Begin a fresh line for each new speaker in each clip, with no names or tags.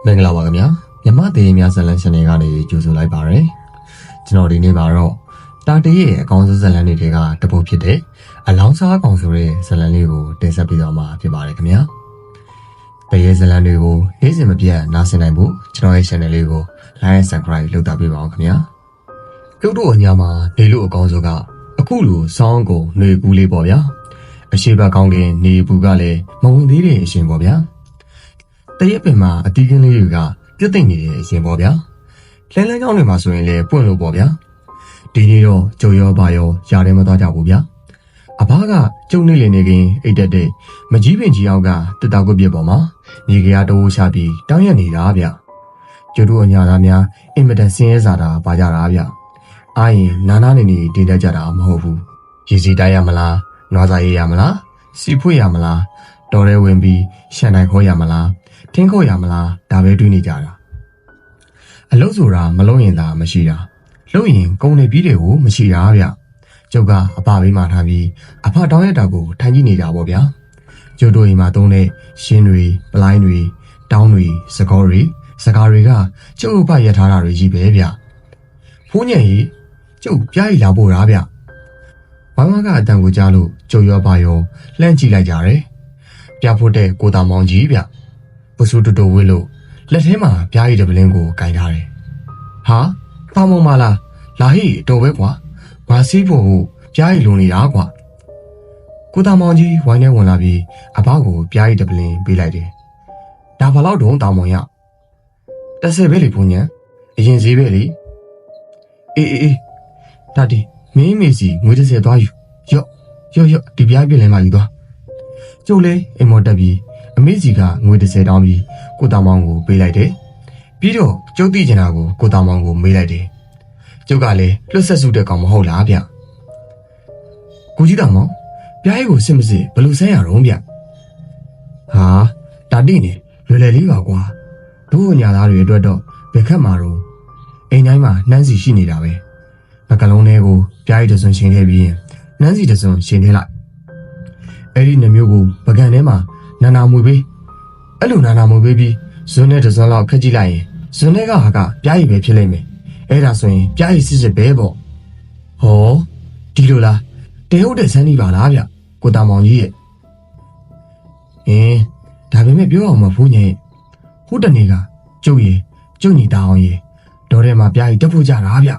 မင်္ဂလာပါခင်ဗျာမြမသေးများဇလန်ရှင်တွေကနေကြိုဆိုလိုက်ပါရယ်ကျွန်တော်ဒီနေ့ပါတော့တာတေးရဲ့အကောင်းဆုံးဇလန်တွေကတပုတ်ဖြစ်တဲ့အလောင်းစားကောင်ဆိုတဲ့ဇလန်လေးကိုတင်ဆက်ပေးတော့မှာဖြစ်ပါတယ်ခင်ဗျာတရေဇလန်တွေကိုနေ့စဉ်မပြတ်နားဆင်နိုင်ဖို့ကျွန်တော်ရဲ့ channel လေးကို like and subscribe လုပ်တာပေးပါအောင်ခင်ဗျာကျုပ်တို့အညာမှာနေလို့အကောင်းဆုံးကအခုလိုစောင်းကိုຫນွေကူးလေးပေါ့ဗျာအရှိဘကောင်းကင်နေပူကလည်းမဝင်သေးတဲ့အရှင်ပေါ့ဗျာတရက်ပင်မှာအတီးကင်းလေးတွေကပြတ်သိမ့်နေတဲ့အရှင်ပေါ့ဗျာလှမ်းကြောင်းတွေမှာဆိုရင်လည်းပွင့်လို့ပေါ့ဗျာဒီနေ့တော့ကြုံရောပါရောယာထဲမသွားကြဘူးဗျာအဘကကျုံနေလေနေခင်အိတ်တက်တဲ့မကြီးပင်ကြီးအောက်ကတက်တောက်ကွက်ပြစ်ပေါ်မှာနေကြရတိုးရှာပြီးတောင်းရနေတာဗျကျတို့အညာသားများအင်မတန်ဆင်းရဲစားတာပါကြတာဗျအာရင်နာနာနေတင်တတ်ကြတာမဟုတ်ဘူးရေစီတိုက်ရမလားနွားစာရေးရမလားစီဖွေရမလားတော်ရဲဝင်ပြီးရှန်နိုင်ခေါ်ရမလားထင်းခေါ်ရမလားဒါပဲတွေးနေကြတာအလုပ်ဆိုတာမလုပ်ရင်သာမရှိတာလုပ်ရင်ကုန်နေပြီးတွေကိုမရှိတာဗျကျုပ်ကအဖဘေးမှာထားပြီးအဖတောင်းရတာကိုထိုင်ကြည့်နေတာပေါ့ဗျာကျုပ်တို့အိမ်မှာသုံးတဲ့ရှင်းတွေပလိုင်းတွေတောင်းတွေစကောတွေကကျုပ်အဖရထားတာတွေကြီးပဲဗျဖုန်းညံကြီးကျုပ်ပြားရီလာပို့တာဗျဘာမှကအတန်ကိုကြားလို့ကျုပ်ရောပါရောလှမ်းကြည့်လိုက်ကြတယ်ပြဖို့တဲ့ကိုတာမောင်ကြီးဗျပစုတူတူဝေးလို့လက်ထဲမှာပြားရီတပလင်းကိုကင်ထားတယ်ဟာတာမောင်မလားလာဟိတော်ပဲကွာဘာစီးဖို့ပြားရီလုံနေတာကွာကိုတာမောင်ကြီးဝိုင်းထဲဝင်လာပြီးအဘကိုပြားရီတပလင်းပေးလိုက်တယ်ဒါဘာလို့တော့တာမောင်ရ30ပဲလေဘုံညာအရင်ဈေးပဲလေအေးဒါဒီမင်းမေစီငွေ30သွားယူရော့ဒီပြားပြလင်းမှယူသွားကျုပ်လည်းအိမ်မော်တက်ပြီးအမေစီကငွေ30တောင်းပြီးကိုတာမောင်ကိုပေးလိုက်တယ်ပြီးတော့ကျုပ်သိချင်တာကိုကိုတာမောင်ကိုမေးလိုက်တယ်ကျုပ်ကလည်းလွတ်ဆက်စုတဲ့ကောင်မဟုတ်လားဗျကိုကြီးတာမောင်ပြားရီကိုစစ်မစစ်ဘလို့ဆဲရတော့ဗျဟာဒါတိနေလွယ်လေးပါကွာတို့ညာသားတွေအတွက်တော့ဘယ်ခက်မှာတော့အိမ်တိုင်းမှာနှမ်းစီရှိနေတာပဲဘကလုံးလေးကိုပြားရီတစွန်ရှင်ခဲ့ပြီးရင်နှမ်းစီတစွန်ရှင်ခဲ့လိုက်အဲ့ဒီနှမျိုးကိုပကံထဲမှာနာနာမွေပေးအဲ့လိုနာနာမွေပေးပြီးဇွန်းနဲ့တစွန်လောက်ခက်ကြည့်လိုက်ရင်ဇွန်းနဲ့ကဟာကပြားရီပဲဖြစ်လိမ့်မယ်အဲ့ဒါဆိုရင်ပြားရီစစ်ပဲပေါ့ဟောဒီလိုလားတဲဟုတ်တဲ့ဆန်းနေပါလားဗျကိုတာမောင်ကြီးရဲ့ဒါပေမဲ့ပြောအောင်မဖိုးညင်ဟိုတနေ့ကကျုပ်ညီတာအောင်ဒေါ်ထဲမှာပြားရီတက်ဖို့ကြတာဗျ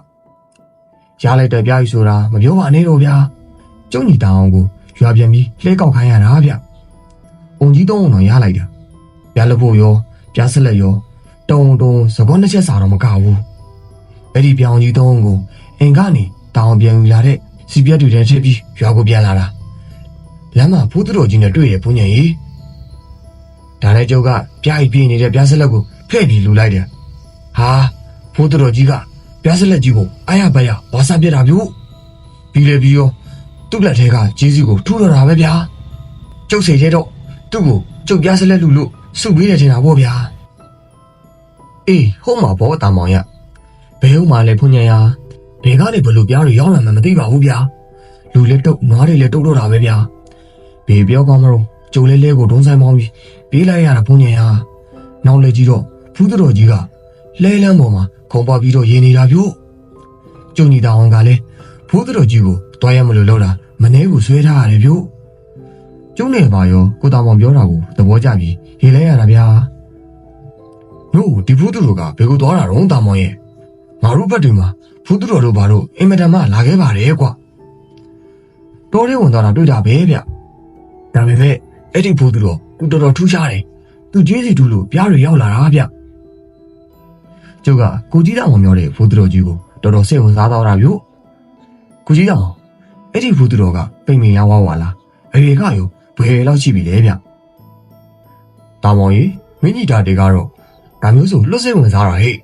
ရလိုက်တဲ့ပြားရီဆိုတာမပြောပါနဲ့တော့ဗျာကျုပ်ညီတာအောင်ကိုရွာပြန်ပြီးလှဲကောက်ခိုင်းရတာဗျအုံကြီးတော့ရလိုက်တာပြားလဖို့ရောပြားဆက်လက်ရောတုံစကောနှစ်ချက်စာတော့မကဘူးအဲ့ဒီပြောင်ကြီးတော့ကိုအင်ကနေတောင်ပြန်ယူလာတဲ့စီပြတ်တွေထဲထည့်ပြီးရွာကိုပြန်လာတာလမ်းမှာဘုသူတော်ကြီးနဲ့တွေ့ရဘုညင်ကြီးဒါနဲ့ကျုပ်ကပြားရီပြေးနေတဲ့ပြားဆက်လက်ကိုဖဲ့ပြီးလူလိုက်တယ်ဟာဘုသူတော်ကြီးကပြားဆက်လက်ကြီးကိုအားရပါရဝါစာပြတာပြို့ပြီးလေပြီးရောသူ့လက်ထဲကကျေးဇူးကိုထူတော်တာပဲဗျာကျုပ်စိတ်ထဲတော့သူ့ကိုကျုပ်ပြားဆက်လက်လူလို့စုပေးတယ်ထင်တာပေါ့ဗျာအေးဟုတ်မှာပေါ့တာမောင်ရဘယ်ဟုတ်မှာလဲဖွညာရဘယ်ကနေဘလို့ပြားတွေရောက်လာမှမသိပါဘူးဗျာလူလက်တုပ်နွားတွေလည်းတုပ်တော့တာပဲဗျာဘေပြောကောင်းမလို့ကျုပ်လဲကိုဒုံးဆိုင်မောင်းပြီးပေးလိုက်ရတာဖွညာရနောက်လေကြီးတော့ဖူးတော်ကြီးကလဲလန်းပေါ်မှာခုံပေါက်ပြီးတော့ရေနေတာပြို့ကျုံညီတာအောင်ကလည်းဖူးတော်ကြီးကိုတွားရမလို့လောက်တာမနှဲကိုဆွဲထားရတယ်ပြို့ကျုံနေပါရောကိုတာမောင်ပြောတာကိုသဘောကျပြီးရေလဲရတာဗျာတို့ဒီဖူးတော်ကဘယ်ကိုသွားတာတော့တာမောင်ရဲ့ငါတို့ဘက်တွေမှာဖူးတော်တို့ဘာလို့အင်မတန်မှလာခဲ့ပါတယ်ကွာတော်လေးဝင်သွားတာတွေ့တာပဲဗျဒါပေမဲ့အဲ့ဒီဖူးတော်သူတော်ထူးခြားတယ်သူကျေးစီတူလို့ပြားတွေရောက်လာတာဗျကျုပ်ကကိုကြီးတောင်မျောတဲ့ဖူးတော်ကြီးကိုတော်စိတ်ဝင်စားတော့တာဗျကိုကြီးတောင်အဲ့ဒီဖူးတော်ကပိန်မင်ရဝါလားအရေကရောဘယ်လောက်ရှိပြီလဲဗျတာမောင်ကြီးမင်းကြီးတာတွေကတော့ဒါမျိုးဆိုလွတ်စိတ်ဝင်စားတာဟဲ့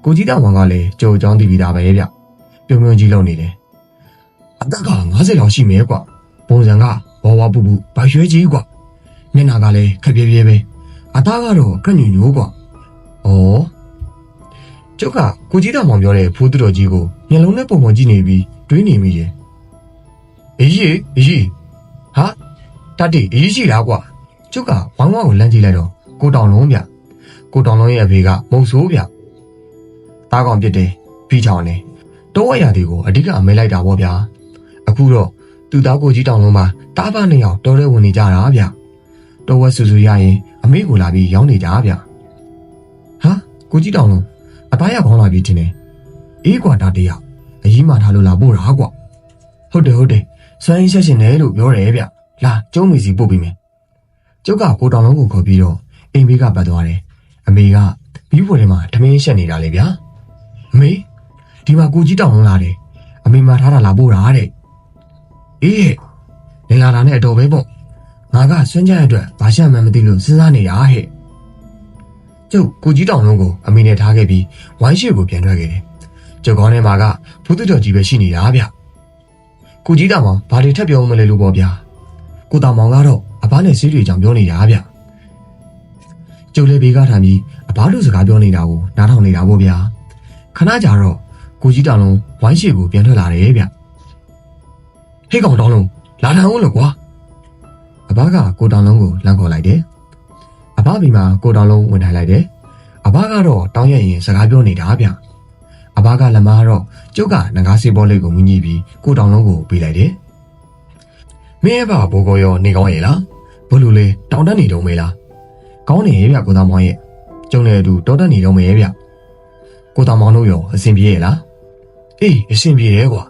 ကိုကြီးတောင်ကလည်းကြိုအကြောင်းသိပြီးသားပဲဗျပြုံကြီးလုံနေတယ်အသက်က50လောက်ရှိမယ်ကွပုံစံကဝဝပူဗရွှဲကြီးကွမျက်နှာကလည်းခက်ပြဲပြဲပဲအသားကတော့ကညွညိုးကွဩကျုပ်ကကိုကြီးတောင်ပြောတဲ့ဖိုးတော်ကြီးကိုမျက်လုံးနဲ့ပုံကြည့်နေပြီးတွေးနေမိတယ်အေးဟာတတိအေးရှိလားကွကျုပ်ကဝမ်းဝါကိုလမ်းကြည့်လိုက်တော့ကိုတောင်လုံးဗျ ကိုတောင်လုံးရဲ့အဖေကမုံဆိုးဗျတားကောင်ပြစ်တယ်ဖိချောင်းနေတောဝက်ရသည်ကိုအဓိကအမဲလိုက်တာပေါ့ဗျာအခုတော့သူ့သားကိုကြီးတောင်လုံးမှာတားဖနေအောင်တော်ရဲဝင်နေကြတာဗျတောဝက်ဆူဆူရရင်အမေကိုလာပြီးရောင်းနေကြဗျဟာကိုကြီးတောင်လုံးအသားရခေါင်းလာပြီးတင်နေအေးကွာတာတရအကြီးမှထားလို့လာပို့တာကွာဟုတ်တယ်စွမ်းရင်းဆက်ရှင်တယ်လို့ပြောတယ်ဗျလာကျုံးမီစီပို့ပြီးမယ်ကျုပ်ကကိုတောင်လုံးကိုခေါ်ပြီးတော့အိမ်ဘေးကပတ်သွားတယ်အမေကဘီးပေါ်ထဲမှာထမင်းရှက်နေတာလေဗျာအမေဒီမှာကိုကြီးတောင်လုံးလာတယ်အမေမှာထားတာလာပို့တာတဲ့အေးနေလာတာနဲ့အတော်ပဲပေါ့ငါကဆွမ်းကြတဲ့အတွက်ဘာရှက်မှန်းမသိလို့စဉ်းစားနေတာဟဲ့ကျုပ်ကိုကြီးတောင်လုံးကိုအမေနဲ့ထားခဲ့ပြီးဝိုင်းရှိကိုပြန်ထွက်ခဲ့တယ်ကျုပ်ကောင်းထဲမှာကဘုသူတော်ကြီးပဲရှိနေတာဗျကိုကြီးတောင်မောင်ဘာတွေထပ်ပြောမလဲလို့ပေါ့ဗျာကိုတောင်မောင်ကတော့အဘနဲ့ဆေးတွေကြောင့်ပြောနေတာဗျကျုပ်လည်းဘေးကထိုင်ပြီးအဘတို့စကားပြောနေတာကိုနားထောင်နေတာပေါ့ဗျာခဏကြာတော့ကိုကြီးတောင်လုံးဝိုင်းရှိကိုပြန်ထွက်လာတယ်ဗျဟေးကောင်တောင်လုံးလာထအောင်လို့ကွာအဘကကိုတောင်လုံးကိုလမ်းခေါ်လိုက်တယ်အဘဘီမှာကိုတောင်လုံးဝင်ထိုင်လိုက်တယ်အဘကတော့တောင်းရရင်စကားပြောနေတာဗျအဘကလက်မတော့ကျုပ်ကငကားစေးဘောလေးကိုမြည်ပြီးကိုတောင်လုံးကိုပေးလိုက်တယ်မင်းရဲ့ဘာဘိုးကောရောနေကောင်းရဲ့လားဘလို့လေတောင်တက်နေတုံးမေးလားကောင်းနေရဲ့ဗျကိုတောင်မောင်ရဲ့ကျုံနဲ့အတူတောတက်နေတုံးမေးရဲ့ဗျကိုတောင်မောင်တို့ရောအဆင်ပြေရဲ့လားအေးအဆင်ပြေတယ်ကွာ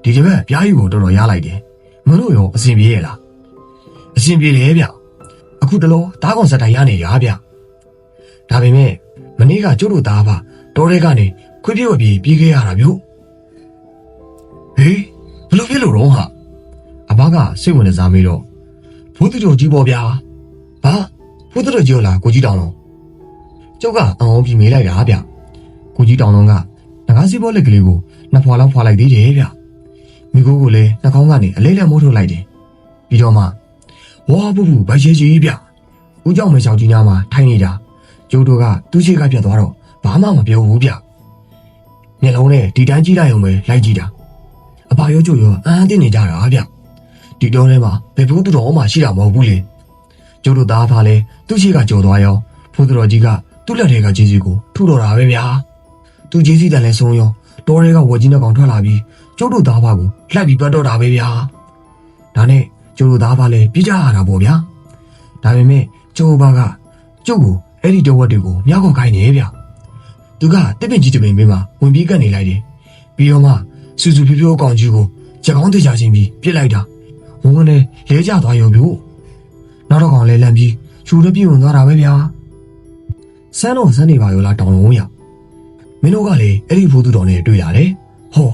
ဒီတစ်ပတ်ပြားယူကိုတော်တော်ရလိုက်တယ်မင်းတို့ရောအဆင်ပြေရဲ့လားအဆင်ပြေတယ်ဗျအခုတလောတားကောင်စက်တိုင်ရနေရဗျဒါပေမဲ့မနေ့ကကျုပ်တို့သားဖတော်ရဲကနေခွေးပြေးဝပြေးပြေးခဲ့ရတာမျိုးဟေးဘလို့ဖြစ်လို့တော့ဟာအဘကစိတ်ဝင်စားမိတော့ဘုသူတို့ကြီးပေါ်ဗျာဘာဘုသူတို့ကြီးလားကိုကြီးတောင်လုံးကျုပ်ကအံ့ဩပြီးမေးလိုက်တာဗျကိုကြီးတောင်လုံးကငကားစီးပေါ်လက်ကလေးကိုနှစ်ဖွာလောက်ဖွာလိုက်သေးတယ်ဗျမိကိုကိုလည်းနှာခေါင်းကနေအလေးလက်မိုးထုတ်လိုက်တယ်ပြီးတော့မှဝါဘူးဘူးဗိုက်ရဲကြီးဗျဦးကြောင့်မရှောင်ကြီးများမှာထိုင်နေတာကျုပ်တို့ကသူ့ရှိကပြတ်သွားတော့ဘာမှမပြောဘူးဗျမျက်လုံးနဲ့ဒီတိုင်းကြည့်လိုက်အောင်ပဲလိုက်ကြည့်တာအပါရောကျုပ်ရောအန်းတင်းနေကြတာဗျဒီတော့ထဲမှာဘယ်ဘုသူတော်မှရှိတာမဟုတ်ဘူးလေကျုပ်တို့သားဖားလဲသူ့ရှိကကြော်သွားရောဘုသူတော်ကြီးကသူ့လက်ထဲကကျေးဇူးကိုထူတော်တာပဲဗျာသူကျေးဇူးတန်လဲဆုံးရောတော်ရဲကဝကြီးနဲ့ကောင်ထွက်လာပြီးကျုပ်တို့သားဖားကိုလှက်ပြီးပတ်တော့တာပဲဗျာဒါနဲ့ကျုပ်တို့သားဖားလဲပြစ်ကြရတာပေါ့ဗျာဒါပေမဲ့ကျုပ်ဘာကကျုပ်ကိုအဲ့ဒီတဝက်တွေကိုမြောက်ကောက်ခိုင်းနေဗျသူကတစ်ပင်ကြီးတစ်ပင်ဘေးမှာဝင်ပြီးကတ်နေလိုက်တယ်ပြီးတော့မှစူစူဖြိုးဖြိုးကောင်ကြီးကိုချက်ကောင်းတေချာချင်းပြီးပြစ်လိုက်တာဝုန်းကနေလဲကျသွားရောဗျနောက်တော့ကောင်လဲလန့်ပြီးချူလည်းပြေဝင်သွားတာပဲဗျာစမ်းတော့စမ်းနေပါရောလားတောင်လုံးရမင်းတို့ကလည်းအဲ့ဒီဘုသူတော်နဲ့တွေ့ရတယ်ဟော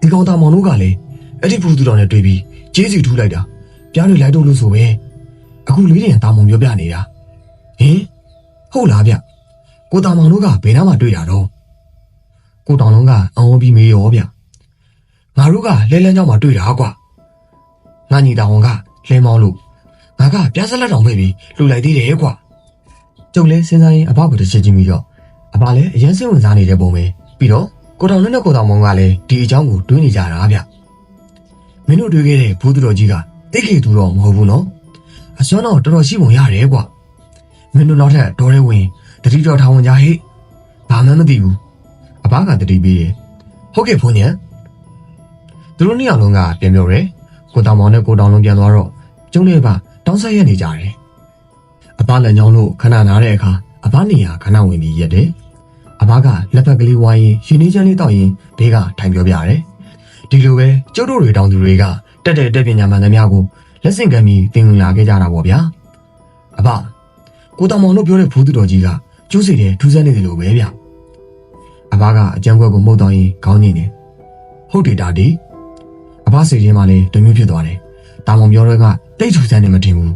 ဒီကောင်သားမောင်တို့ကလည်းအဲ့ဒီဘုသူတော်နဲ့တွေ့ပြီးကျေးဇူးထူးလိုက်တာပြားတွေလိုက်တော့လို့ဆိုပဲအခုလေးတင်တာမုံပြောပြနေတာဟင်ဟုတ်လားဗျကိုတောင်မောင်တို့ကဘယ်နှမှာတွေ့တာတော့ကိုတောင်လုံးကအံ့ဩပြီးမေးရောဗျငါတို့ကလဲလန်းเจ้าမှာတွေ့တာကွာငါညီတောင်ကလဲမောင်းလို့ငါကပြားစလက်တောင်ဖိတ်ပြီးလှူလိုက်သေးတယ်ကွာကျုပ်လဲစဉ်းစားရင်အဘကိုတစ်ချက်ချင်းပြီးတော့အဘလည်းအရင်စိတ်ဝင်စားနေတဲ့ပုံပဲပြီးတော့ကိုတောင်နဲ့ကိုတောင်မောင်ကလည်းဒီအကြောင်းကိုတွေးနေကြတာဗျမင်းတို့တွေးခဲ့တဲ့ဘုသူတော်ကြီးကတိတ်ခေသူတော့မဟုတ်ဘူးနော်အစွမ်းတော့တော်တော်ရှိပုံရတယ်ကွာမင်းတို့နောက်ထပ်တော်ရဲဝင်တတိတော်ထောင်ဝင်ကြဟိဘာမှမသိဘူးအဘကတတိပေးတယ်ဟုတ်ကဲ့ဘုန်းကြီးသူတို့နှစ်ယောက်လုံးကပြန်ပြောတယ်ကိုတောင်မောင်နဲ့ကိုတောင်လုံးပြန်သွားတော့ကျုံးလေးပါတောင်းဆက်ရနေကြတယ်အဘလည်းညောင်းလို့ခဏနားတဲ့အခါအဘနေရာခဏဝင်ပြီးရက်တယ်အဘကလက်ဖက်ကလေးဝိုင်းရင်ရှင်နေချမ်းလေးတောက်ရင်ဘေးကထိုင်ပြောပြတယ်ဒီလိုပဲကျုပ်တို့တွေတောင်သူတွေကတက်တဲ့တက်ပညာမှန်သမျှကိုလက်ဆင့်ကမ်းပြီးသင်ယူလာခဲ့ကြတာပေါ့ဗျာအဘကိုတောင်မောင်တို့ပြောတဲ့ဘုသူတော်ကြီးကကျိုးစီတယ်ထူးဆန်းနေတယ်လို့ပဲဗျအဘကအကြံကွက်ကိုမှုတ်တော့ရင်ခေါင်းညိနေဟုတ်တယ်တာဒီအဘစိတ်ထဲမှာလည်းတမျိုးဖြစ်သွားတယ်တာမောင်ပြောတော့ကတိတ်ထူးဆန်းနေမထင်ဘူး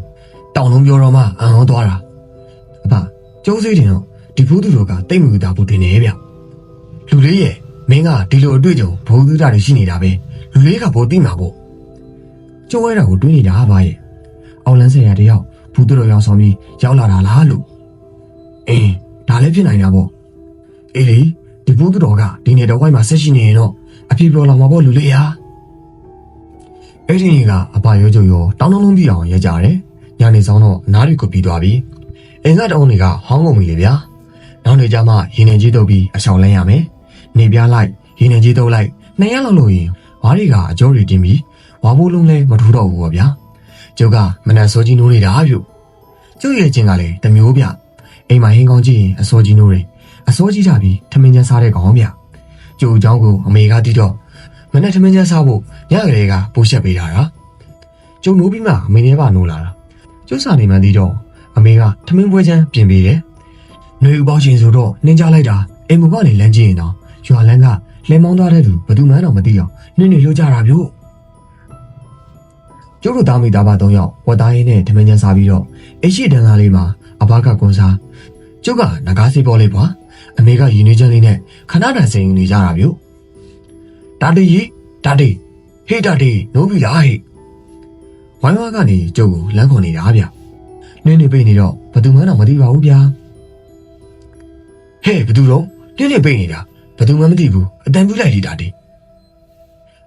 တောင်လုံးပြောတော့မှအံ့ဩသွားတာအဘကျိုးစိတယ်တော့ဒီဘုသူတော်ကတိတ်မူတာဘူးတင်နေဗျလူလေးရဲ့မင်းကဒီလိုအတွေ့အကြုံဘုသူတာတွေရှိနေတာပဲလူလေးကဘိုးသိမှာပေါ့ကျိုးဝဲတာကိုတွေးနေတာပါရဲ့အောင်လန်းဆရာတယောက်ဘုသူတော်ရောက်ဆောင်ပြီးရောက်လာတာလားလို့အေးဒါလည်းဖြစ်နိုင်တာပေါ့အေးလေဒီဘုသူတော်ကဒီနေ့တော့ဝိုင်းမှာဆက်ရှိနေရင်တော့အဖြစ်ပြောလာမှာပေါ့လူလေးဟာအဲ့ဒီနေ့ကအဘရောကျုံရောတောင်းတောင်းလုံးပြီးအောင်ရဲကြတယ်ညနေဆောင်တော့နားတွေကိုပြီးသွားပြီအိမ်ကတောင်းတွေကဟောင်းကုန်ပြီလေဗျာ နောက်နေကြမှာရေနေကြီးတုပ်ပြီးအဆောင်လဲရမယ်နေပြလိုက်ရေနေကြီးတုပ်လိုက်2ရက်လောက်လို့ရင်ဝါးတွေကအကျော်တွေတင်းပြီးဝါဘိုးလုံးလဲမထိုးတော့ဘူးပေါ့ဗျာကျုပ်ကမနက်စောကြီးနိုးနေတာပြုကျုပ်ရဲ့ချင်းကလည်းတမျိုးဗျအိမ်မှာဟင်းကောင်းကြည့်ရင်အစောကြီးနိုးတယ်အစောကြီးကြပြီးထမင်းချမ်းစားတဲ့ကောင်ဗျကျုပ်အကြောင်းကိုအမေကတီးတော့မနက်ထမင်းချမ်းစားဖို့ညကလေးကပိုးချက်ပေးတာကျုပ်နိုးပြီးမှအမေနဲ့ပါနိုးလာတာကျုပ်စာနေမှန်းတီးတော့အမေကထမင်းပွဲချမ်းပြင်ပေးတယ်နှွေဦးပေါချင်းဆိုတော့နှင်းကြလိုက်တာအိမ်မကနေလမ်းကြည့်ရင်တော့ရွာလန်းကလဲမောင်းသွားတဲ့သူဘယ်သူမှန်းတော့မသိအောင်နှင်းနေလှုပ်ကြတာဗျကျုပ်တို့သားမိသားဖ3ယောက်ဝတ်သားရင်းနဲ့ထမင်းချမ်းစားပြီးတော့အိရှိတန်းသားလေးမှာအဘကကွန်စားကျုပ်ကငကားစီးပေါ်လေးပွားအမေကရင်းနှီးချမ်းလေးနဲ့ခဏတန်စိန်နေကြတာဗျတာတီကြီးတာတီဟေးတာတီနိုးပြီလားဟေးဝိုင်းဝါကနေကျုပ်ကိုလမ်းခေါ်နေတာဗျနှင်းနေပိတ်နေတော့ဘယ်သူမှတော့မသိပါဘူးဗျာဟဲ့ဘယ်သူတော့နှင်းနေပိတ်နေတာဘယ်သူမှမသိဘူးအတန်ပြလိုက်လေတာတီ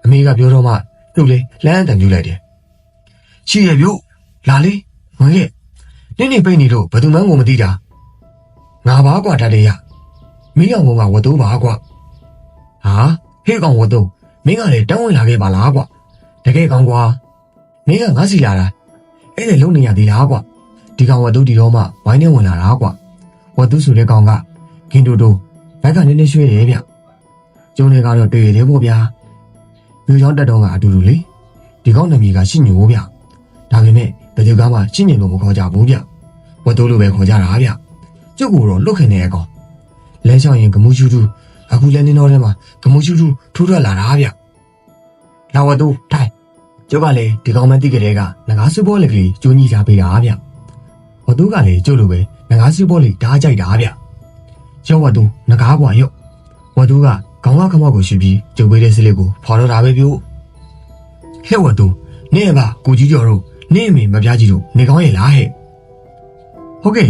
အမေကပြောတော့မှကျုပ်လေလမ်းအတန်ပြလိုက်တယ်ရှိရဗျလာလေဝင်ခဲ့နှင်းနေပိတ်နေလို့ဘယ်သူမှကိုမသိတာငါပါကွာတာတီရမင်းကောင်ကဝတ်တိုးပါကွာဟာဟေးကောင်ဝတ်တိုးမင်းကလည်းတန်းဝင်လာခဲ့ပါလားကွာတကယ်ကောင်ကွာမင်းကငါစီလာတာအဲ့ဒါလုံနေရသေးလားကွာဒီကောင်ဝတ်တိုးဒီတော့မှဝိုင်းနေဝင်လာတာကွာဝတ်တိုးဆိုတဲ့ကောင်ကဂင်တိုတိုဘက်ကနေနေရွှေ့တယ်ဗျကျုံးတွေကတော့တွေ့ရတယ်ပေါ့ဗျာမြို့ချောင်းတက်တော့ကအတူတူလေဒီကောင်နာမည်ကရှင်းညိုဗျဒါပေမဲ့ဘယ်သူကမှရှင်းညိုလို့မခေါ်ကြဘူးဗျဝတ်တိုးလိုပဲခေါ်ကြတာဗျကျုပ်ကတော့လွတ်ခင်နေကောင်လဲချောင်းရင်ဂမူရှူတူအခုလည်းနေတော့ထဲမှာဂမူရှူတူထိုးထွက်လာတာဗျလာဝတ်တိုးထိုင်ကျုပ်ကလည်းဒီကောင်မသိကြတဲ့ကငကားစပေါ်လက်ကလေးကျိုးညီချပေးတာဗျဝတ်တိုးကလည်းကျုပ်လိုပဲငကားစပေါ်လေးဓာတ်ကြိုက်တာဗျကျော်ဝတ်တိုးငကားကွာရော့ဝတ်တိုးကခေါင်းကခမောက်ကိုရှူပြီးကျုပ်ပေးတဲ့စလစ်ကိုဖော်တော့တာပဲပြို့ဟဲ့ဝတ်တိုးနေပါကိုကြီးကျော်တို့နေအမေမပြားကြီးတို့နေကောင်းရဲ့လားဟဲ့ဟုတ်ကဲ့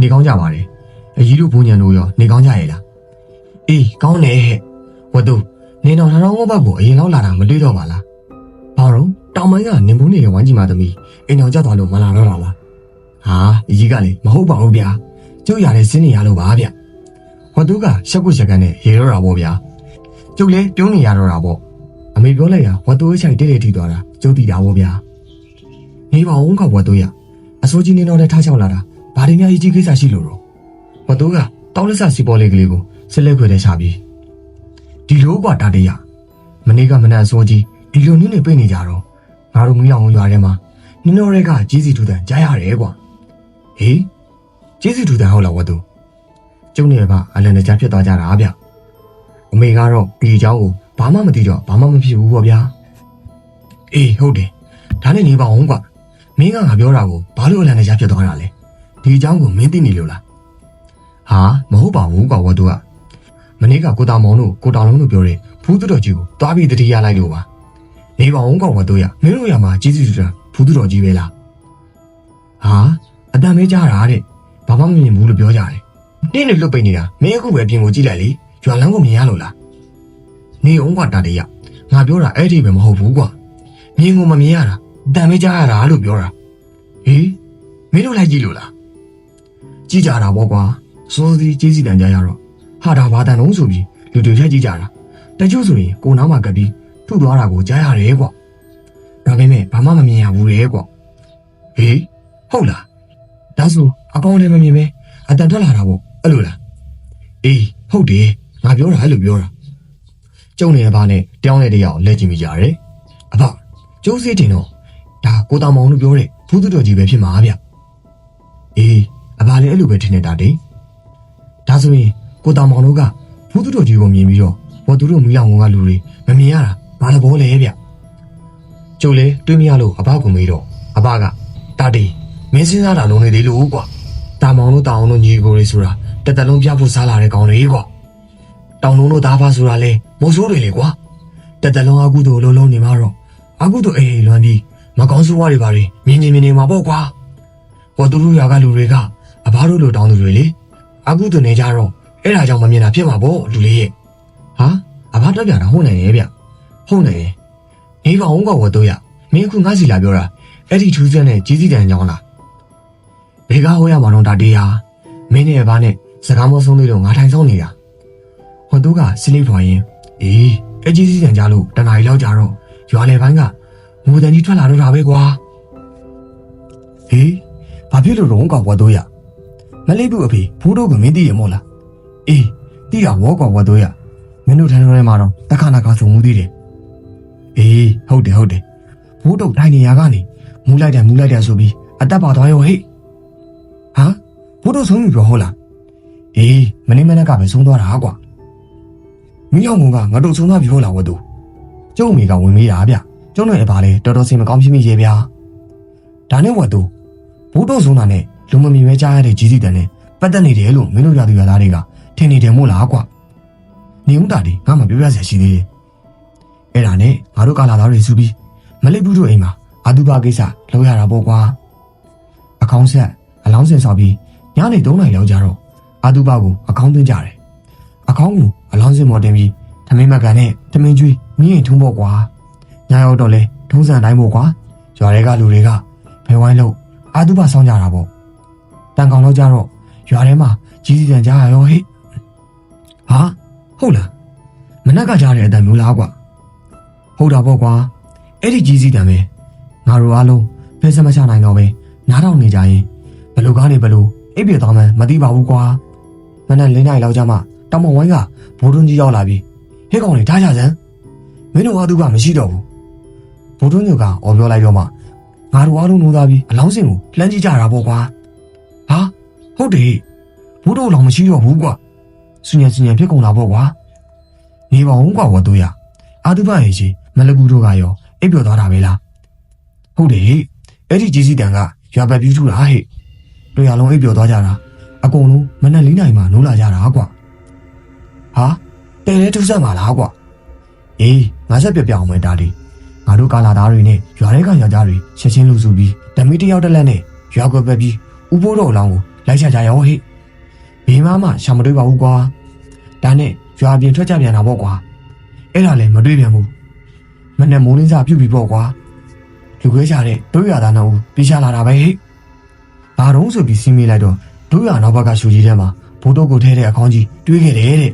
နေကောင်းကြပါတယ်အကြီးတို့ဘုံညံတို့ရောနေကောင်းကြရဲ့လားအေးကောင်းတယ်ဟဲ့ဝတ်တိုးနေတော်ထောင်ဘက်ကိုအရင်လောက်လာတာမတွေ့တော့ပါလားဘာလို့တောင်ပိုင်းကနေမိုးနေတဲ့ဝမ်းကြီးမသမီးအိမ်တော်ကြသွားလို့မလာတော့တာလားဟာအကြီးကလည်းမဟုတ်ပါဘူးဗျာကျုပ်ရတဲ့စင်းနေရလို့ပါဗျဝတ်တိုးကရှက်ကုရှက်ကန်နဲ့ရေတော့တာပေါ့ဗျာကျုပ်လည်းပြုံးနေရတော့တာပေါ့အမေပြောလိုက်ရဝတ်တိုးချိုင်တိတ်တိတ်ထိသွားတာကျုပ်တည်တာပေါ့ဗျာနေပါဦးကဝတ်တိုးရအစိုးကြီးနေတော့လည်းထားချောက်လာတာဘာတွေများအကြီးကိစ္စရှိလို့တော့ဝတ်တိုးကတောင်းလက်ဆစီပေါ်လေးကလေးကိုဆက်လက်ခွေတဲ့ချပြီးဒီလိုကတာတရမနေ့ကမနက်အစိုးကြီးဒီလိုနည်းနေပြေးနေကြတော့ငါတို့မီးအောင်ရွာထဲမှာနင်းတော်ရဲကကြီးစီထူတန်ကြားရတယ်ကွာဟေးကြီးစီထူတန်ဟုတ်လားဝတ်တိုးကျုံနေကအလန်တကြားဖြစ်သွားကြတာဗျအမေကတော့ဒီအကြောင်းကိုဘာမှမသိတော့ဘာမှမဖြစ်ဘူးပေါ့ဗျာအေးဟုတ်တယ်ဒါနဲ့နေပါအောင်ကွာမင်းကငါပြောတာကိုဘာလို့အလန်တကြားဖြစ်သွားတာလဲဒီအကြောင်းကိုမင်းသိနေလို့လားဟာမဟုတ်ပါဘူးကွာဝတ်တိုးကမနေ့ကကိုတောင်မောင်တို့ကိုတောင်လုံးတို့ပြောတယ်ဖူးသူတော်ကြီးကိုတွားပြီးတတိယလိုက်လို့ပါနေပါအောင်ကွာဝတ်တိုးရမင်းတို့ရမှာကြီးစီထူတန်ဖူးသူတော်ကြီးပဲလားဟာအတန်မဲကြားတာတဲ့ဘာမှမမြင်ဘူးလို့ပြောကြတယ်နင်းနေလွတ်ပိတ်နေတာမင်းအခုပဲပြင်ကိုကြည့်လိုက်လေရွာလန်းကိုမြင်ရလို့လားနေအောင်ကွာတာတရငါပြောတာအဲ့ဒီပဲမဟုတ်ဘူးကွာမြင်ကိုမမြင်ရတာတန်မဲကြားရတာလို့ပြောတာဟေးမင်းတို့လိုက်ကြည့်လို့လားကြည့်ကြတာပေါ့ကွာစိုးစီကြီးစီတန်ကြရတော့ဟာဒါဘာတန်လုံးဆိုပြီးလူတွေထက်ကြည့်ကြတာတချို့ဆိုရင်ကိုနောက်မှာကပ်ပြီးထုသွားတာကိုကြားရတယ်ကွာဒါပေမဲ့ဘာမှမမြင်ရဘူးလေကွာဟေးဟုတ်လားဒါဆိုအကောင်လည်းမမြင်ပဲအတန်ထွက်လာတာပေါ့အဲ့လိုလားအေးဟုတ်တယ်ငါပြောတာအဲ့လိုပြောတာကျုံနေတဲ့ဘာနဲ့တောင်းတဲ့တရားကိုလက်ကြည့်မိကြရတယ်အဖကျိုးစေးတင်တော့ဒါကိုတောင်မောင်တို့ပြောတဲ့ဘူးသူတော်ကြီးပဲဖြစ်မှာဗျအေးအဖလည်းအဲ့လိုပဲထင်နေတာတိဒါဆိုရင်ကိုတောင်မောင်တို့ကဘူးသူတော်ကြီးကိုမြင်ပြီးတော့ဘောသူတို့မီးလောင်ကလူတွေမမြင်ရတာဘာလို့ဘောလဲဗျကျုပ်လည်းတွေးမရလို့အဖကမေးတော့အဖကတာတီမင်းစဉ်းစားတာလုံးနေသေးလို့ကွာတာမောင်တို့တောင်အောင်တို့ညီကိုတွေဆိုတာတက်တက်လုံးပြဖို့စားလာတဲ့ကောင်တွေကွာတောင်လုံးတို့သားဖားဆိုတာလဲမိုးဆိုးတွေလေကွာတက်တက်လုံးအကုသို့လုံးလုံးနေမှာတော့အကုသို့အေးလွမ်းပြီးမကောင်းဆိုးဝါးတွေပါတွေမြင်မြင်မှာပေါ့ကွာဟောသူတို့ရွာကလူတွေကအဘတို့လိုတောင်းသူတွေလေအကုသို့နေကြတော့အဲ့ဒါကြောင့်မမြင်တာဖြစ်မှာပေါ့လူလေးရဲ့ဟာအဘတက်ပြတာဟုတ်နိုင်ရဲ့ဗျဟုတ်နိုင်ရဲ့နေပါအောင်ကွာဝတ်တို့ရမင်းအခုငါစီလာပြောတာအဲ့ဒီထူးဆန်းတဲ့ကြီးစီတန်ကြောင်းလားဘေကဟိုးရမှာတော့တာတေးဟာမင်းနဲ့ဘာနဲ့
စကားမဆုံးသေးလို့ငါထိုင်ဆောင်နေတာဝတ်သူကစလိဖွာရင်အေးအကြီးစီးတန်ကြလို့တနားရီလောက်ကြာတော့ရွာလေပိုင်းကငိုတန်ကြီးထွက်လာတော့တာပဲကွာဟေးဘာဖြစ်လို့တော့ကောက်ဝတ်သူရမလေးဘူးအဖေဖိုးတို့ကမင်းသိရမို့လားအေးသိရဝေါကောက်ဝတ်သူရမင်းတို့ထန်းထဲမှာတော့တခါနာကဆုံမှုသေးတယ်အေးဟုတ်တယ်ဖိုးတို့ထိုင်နေရကနေမူလိုက်တယ်ဆိုပြီးအသက်ပါသွားရောဟေ့ဟာဖိုးတို့ဆုံးပြီပြောဟုတ်လားအေးမနေ့မနေ့ကပဲဆုံးသွားတာကွာမင်းရောက်ငုံကငါတို့ဆုံးသွားပြီဟုတ်လားဝတ်သူကျုပ်အမေကဝင်မေးတာဗျကျုံးတို့အပါလဲတော်တော်စိတ်မကောင်းဖြစ်မိရဲ့ဗျာဒါနဲ့ဝတ်သူဘိုးတို့ဆုံးတာနဲ့လူမမြင်ပဲကြားရတဲ့ကြီးစီတန်နဲ့ပတ်သက်နေတယ်လို့မင်းတို့ရသူရသားတွေကထင်နေတယ်မို့လားကွာနေဦးတာဒီငါမှပြောပြစရာရှိသေးတယ်အဲ့ဒါနဲ့ငါတို့ကလာသားတွေစုပြီးမလိပ်ဘူးတို့အိမ်မှာအာတုဘကိစ္စလုပ်ရတာပေါ့ကွာအကောင်းဆက်အလောင်းစင်ဆောက်ပြီးညနေ3 နာရီလောက်ကြာတော့အာတုဘကိုအကောင်းသွင်းကြတယ်အကောင်းကိုအလောင်းစင်ပေါ်တင်ပြီးထမင်းမကန်နဲ့ထမင်းကျွေးမြင်းရင်ထုံးပေါ့ကွာညရောက်တော့လဲထုံးစံတိုင်းပေါ့ကွာရွာတွေကလူတွေကဘယ်ဝိုင်းလို့အာတုဘဆောင်းကြတာပေါ့တန်ကောင်လောက်ကြတော့ရွာထဲမှာကြီးစီတန်ကြားရရောဟိဟာဟုတ်လားမနက်ကကြားတဲ့အတန်မျိုးလားကွာဟုတ်တာပေါ့ကွာအဲ့ဒီကြီးစီတန်ပဲငါတို့အားလုံးဖက်စမချနိုင်တော့ပဲနားထောင်နေကြရင်ဘလူကားနေဘလူအိပ်ပြသွားမှမသိပါဘူးကွာမနက်4 နာရီလောက်ကျမှတောင်မဝိုင်းကဘိုးတွန်းကြီးရောက်လာပြီးဟဲ့ကောင်လေးထားကြစမ်းမင်းတို့အားသူကမရှိတော့ဘူးဘိုးတွန်းညကအော်ပြောလိုက်တော့မှငါတို့အားလုံးနိုးသားပြီးအလောင်းစင်ကိုလှမ်းကြည့်ကြတာပေါ့ကွာဟာဟုတ်တယ်ဘိုးတို့လောင်မရှိတော့ဘူးကွာစဉ္ညာဖြစ်ကုန်တာပေါ့ကွာနေပါဦးကွာဝတ်သူရအာသူဘရဲ့ကြီးမလဘူးတို့ကရောအိပ်ပျော်သွားတာပဲလားဟုတ်တယ်အဲ့ဒီကြီးစီတန်ကရွာဘက်ပြူးထူတာဟဲ့တို့ရလုံးအိပ်ပျော်သွားကြတာအကုန်လုံးမနက်4 နာရီမှနိုးလာကြတာကွာဟာတဲလဲထူးဆန်းပါလားကွာအေးငါဆက်ပြအောင်မယ်ဒါလေးငါတို့ကာလာသားတွေနဲ့ရွာထဲကယောက်ျားတွေချက်ချင်းလူစုပြီးဓမီတယောက်တစ်လက်နဲ့ရွာကွက်ပဲပြီးဥပိုးတော်အလောင်းကိုလိုက်ချကြရောဟဲ့ဘေးမှရှာမတွေ့ပါဘူးကွာဒါနဲ့ရွာပြင်ထွက်ကြပြန်တာပေါ့ကွာအဲ့ဒါလည်းမတွေ့ပြန်ဘူးမနဲ့မိုးလင်းစားပြုတ်ပြီးပေါ့ကွာလူခွဲကြတဲ့တို့ရသားနှုတ်ပြေးချလာတာပဲဟဲ့ဘာတော့ဆိုပြီးစီးမိလိုက်တော့တို့ရနောက်ဘက်ကရှူကြီးထဲမှာဘိုးတို့ကိုထဲတဲ့အခေါင်းကြီးတွေးခဲ့တယ်တဲ့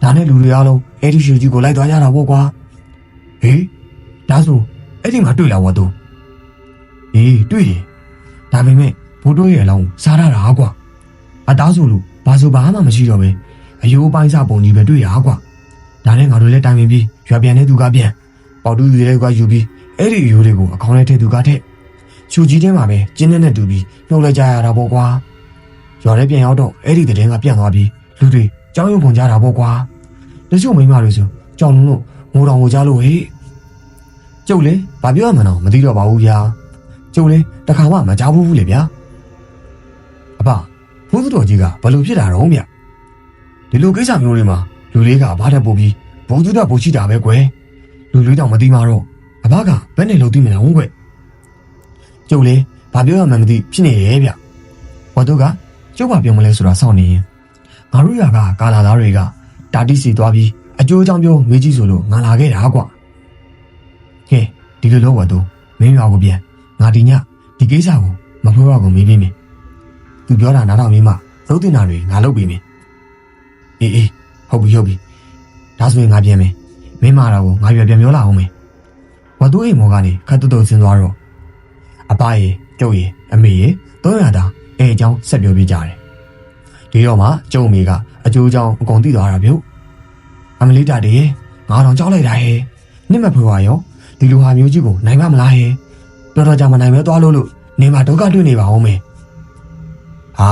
ဒါနဲ့လူတွေအားလုံးအဲ့ဒီရှူကြီးကိုလိုက်သွားကြတာပေါ့ကွာဟေးဒါဆိုအဲ့ဒီမှာတွေ့လာဝတ်သူအေးတွေ့တယ်ဒါပေမဲ့ဘိုးတို့ရဲ့အလောင်းစားရတာကွာအသားဆိုလို့ဘာဆိုဘာမှမရှိတော့ပဲအယိုးပိုင်းစပုံကြီးပဲတွေ့ရကွာဒါနဲ့ငါတို့လည်းတိုင်ပင်ပြီးရွာပြန်တဲ့သူကပြန်ပေါတူးတွေကယူပြီးအဲ့ဒီအယိုးတွေကိုအခေါင်းထဲထည့်သူကထည့်ရှူကြီးထဲမှာပဲကျင်းနဲ့တူပြီးနှုတ်လိုက်ကြရတာပေါ့ကွာရွာထဲပြန်ရောက်တော့အဲ့ဒီတဲ့င်းကပြန့်သွားပြီးလူတွေကြောင်းရုံကုန်ကြတာပေါ့ကွာတချို့မိန်းမတွေဆိုကြောင်လုံးလို့ငိုတော်ငိုကြလို့ဟေ့ကျုပ်လေဘာပြောရမှန်းတော့မသိတော့ပါဘူးဗျာကျုပ်လေတခါမှမကြားဘူးလေဗျာအဖဘုသူတော်ကြီးကဘလို့ဖြစ်တာတော့ဗျဒီလိုကိစ္စမျိုးတွေမှာလူလေးကဘာတက်ပို့ပြီးဘုံသူတော်ပို့ရှိတာပဲကွယ်လူလေးတောင်မသိမှတော့အဖကဘယ်နဲ့လို့သိမလားဟုတ်ကွယ်ကျုပ်လေဘာပြောရမှန်းမသိဖြစ်နေရဲ့ဗျဝတ်သူကကျုပ်ဘာပြောမလဲဆိုတာစောင့်နေရင်ငါတို့ရွာကကာလာသားတွေကတာတိစီသွားပြီးအကျိုးအကြောင်းပြောမေးကြည့်ဆိုလို့ငါလာခဲ့တာကွာကဲဒီလိုတော့ဝတ်သူမင်းရွာကိုပြန်ငါဒီညဒီကိစ္စကိုမဖိုးရကိုမေးပြီးမယ်သူပြောတာနားထောင်ပြီးမှသုတ်တင်တာတွေငါလုပ်ပြီးမယ်အေးဟုတ်ပြီဒါဆိုရင်ငါပြန်မယ်မင်းမာတာကိုငါပြန်ပြောလာအောင်မယ်ဝတ်သူအိမ်မော်ကနေခတ်တုတ်ဆင်းသွားတော့အဖရေကျုပ်ရေအမေရေ300တာအဲအကြောင်းဆက်ပြောပြကြတယ်ဒီတော့မှကျုပ်အမေကအကျိုးအကြောင်းအကုန်သိသွားတာပြုတ်အမလေးတာတေငါတော့ကြောက်လိုက်တာဟဲ့နင့်မဖွေးပါရောဒီလိုဟာမျိုးကြီးကိုနိုင်မမလားဟဲ့တော်ကြာမနိုင်မဲသွားလို့နေမှာဒုက္ခတွေ့နေပါအောင်မေဟာ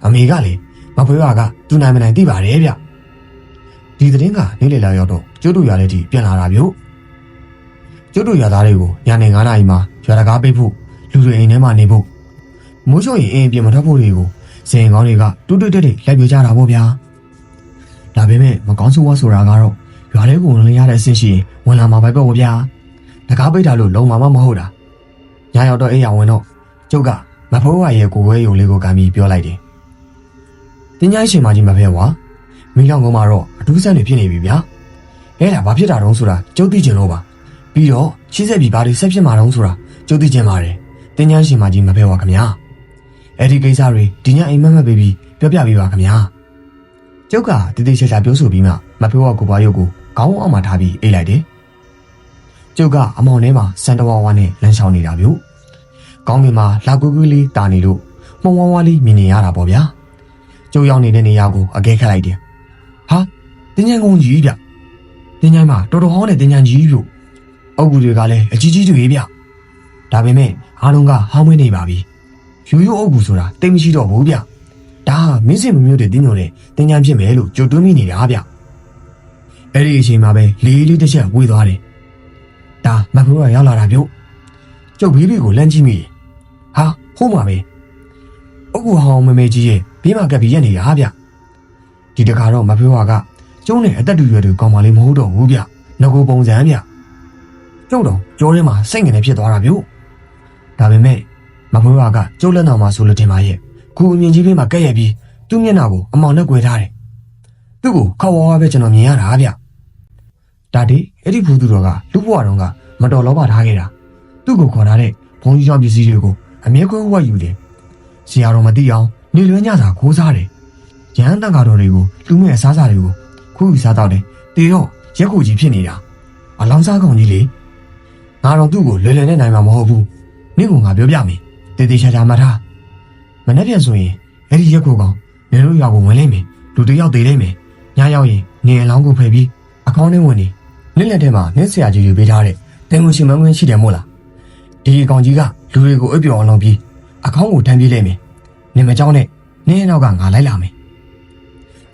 အမေကလေမဖွေးပါကသူနိုင်မနိုင်သိပါတယ်ဗျဒီသတင်းကနေ့လေလာရောက်တော့ကျုပ်တို့ရွာလေးထိပြန်လာတာပြုတ်ကျုပ်တို့ရွာသားတွေကိုညနေ9 နာရီမှာရွာတကားပိတ်ဖို့လူတွေအိမ်ထဲမှာနေဖို့မိုးချိုရင်အိမ်ပြင်မထွက်ဖို့တွေကိုစင်ကောင်းတွေကတူးတက်လိုက်ပြောကြတာပေါ့ဗျာဒါပေမဲ့မကောင်းဆိုးဝါဆိုတာကတော့ရွာထဲကိုဝင်ရတဲ့အဆင့်ရှိရင်ဝင်လာမှာပဲပေါ့ဗျာတကားပိတ်တာလို့လုံးဝမဟုတ်တာညရောက်တော့အိမ်ရဝင်တော့ကျုပ်ကမဖိုးဝါရဲ့ကိုဝဲယုံလေးကိုကန်ပြီးပြောလိုက်တယ်တင်းချိုင်းရှင်မကြီးမဖဲဝါမင်းလောင်ကုန်းမှာတော့အထူးဆန်းတွေဖြစ်နေပြီဗျာအဲ့ဒါဘာဖြစ်တာတုံးဆိုတာကျုပ်သိချင်လို့ပါပြီးတော့ရှင်းဆက်ပြီးဘာတွေဆက်ဖြစ်မှာတုံးဆိုတာကျုပ်သိချင်ပါတယ်တင်းချိုင်းရှင်မကြီးမဖဲဝါခင်ဗျာအဲ့ဒီကိစ္စတွေဒီညအိမ်မက်ပေးပြီးပြောပြပေးပါခင်ဗျာ ကျုပ်ကတည်တည်ချာချာပြောဆိုပြီးမှမဖေးဝါကိုပွားရုပ်ကိုခေါင်းအောက်မှာထားပြီးအိတ်လိုက်တယ်ကျုပ်ကအမောင်ထဲမှာစံတဝါဝါနဲ့လမ်းလျှောက်နေတာမျိုးကောင်းကင်မှာလာကွေးကွေးလေးတာနေလို့မှုံဝါးဝါးလေးမြင်နေရတာပေါ့ဗျာကျုပ်ရောက်နေတဲ့နေရာကိုအကဲခတ်လိုက်တယ်ဟာတင်းချိုင်ကုန်ကြီးဗျတင်းချိုင်မှာတော်တော်ဟောင်းတဲ့တင်းချိုင်ကြီးဗျအုပ်ကူတွေကလည်းအကြီးကြီးတွေဗျဒါပေမဲ့အားလုံးကဟောင်းမင်းနေပါပြီရိုးရိုးအုပ်ကူဆိုတာတိတ်မရှိတော့ဘူးဗျဒါမင်းစင်မမျိုးတဲ့တင်းညိုတဲ့တင်းချိုင်ဖြစ်မယ်လို့ကြိုတွေးမိနေတာဗျအဲ့ဒီအချိန်မှာပဲလေးတစ်ချက်ဝေးသွားတယ်ဒါမဖေးကရောက်လာတာဗျကျုပ်ဘေးဘေးကိုလမ်းကြည့်မိတယ်ဟာဟိုးမှာပဲအုပ်ကူဟောင်းမမေကြီးရဲ့ဘေးမှာကပ်ပြီးရက်နေတာဗျဒီတခါတော့မဖေးကကျုံးနဲ့အသက်တူရွယ်တူကောင်းပါလိမ့်မဟုတ်တော့ဘူးဗျငကိုပုံစံဗျကျုပ်တော့ကြောထဲမှာစိတ်ငြိမ်နေဖြစ်သွားတာဗျဒါပေမဲ့မဖေးကကျုပ်လက်နောက်မှာဆိုလို့တင်ပါရဲ့ခုအမြင်ကြီးဘေးမှာကက်ရက်ပြီးသူ့မျက်နှာကိုအမောင်နဲ့꿰ထားတယ်သူ့ကိုခောက်ဝါးဝါးပဲကျွန်တော်မြင်ရတာဗျဒါဒီအဲ့ဒီဘူးသူတော်ကလူဘွားတော်ကမတော်လောဘထားခဲ့တာသူ့ကိုခေါ်လာတဲ့ဘုံကြီးကြောင့်ပစ္စည်းတွေကိုအမြဲခွဲဝတ်ယူတယ်ဆရာတော်မသိအောင်နေလွှဲညစာခိုးစားတယ်ရဟန်းတန်ဃာတော်တွေကိုလူမဲ့အစားစားတွေကိုခုယူစားတော့တယ်တေတော့ရက်ခုကြီးဖြစ်နေတာအလောင်းစားကောင်ကြီးလေငါတော့သူ့ကိုလွယ်လွယ်နဲ့နိုင်မှာမဟုတ်ဘူးနင့်ကငါပြောပြမယ်တေးသေးချာချာမှတ်ထားမနေ့ပြန်ဆိုရင်အဲ့ဒီရက်ခုကောင်နေလို့ရောက်ကိုဝင်လိမ့်မယ်လူတယောက်သေးလိမ့်မယ်ညရောက်ရင်နေအလောင်းကိုဖယ်ပြီးအကောင်းနဲ့ဝင်နေလက်ထဲမှာနင့်ဆရာကြီးတွေပေးထားတဲ့တင်ကိုရှင်မန်းခွင့်ရှိတယ်မို့လားဒီအကောင်ကြီးကလူတွေကိုအိပ်ပျော်အောင်လုပ်ပြီးအကောင်းကိုထမ်းပြေးလိုက်မယ်နေမကြောက်နဲ့နင်းနောက်ကငါလိုက်လာမယ်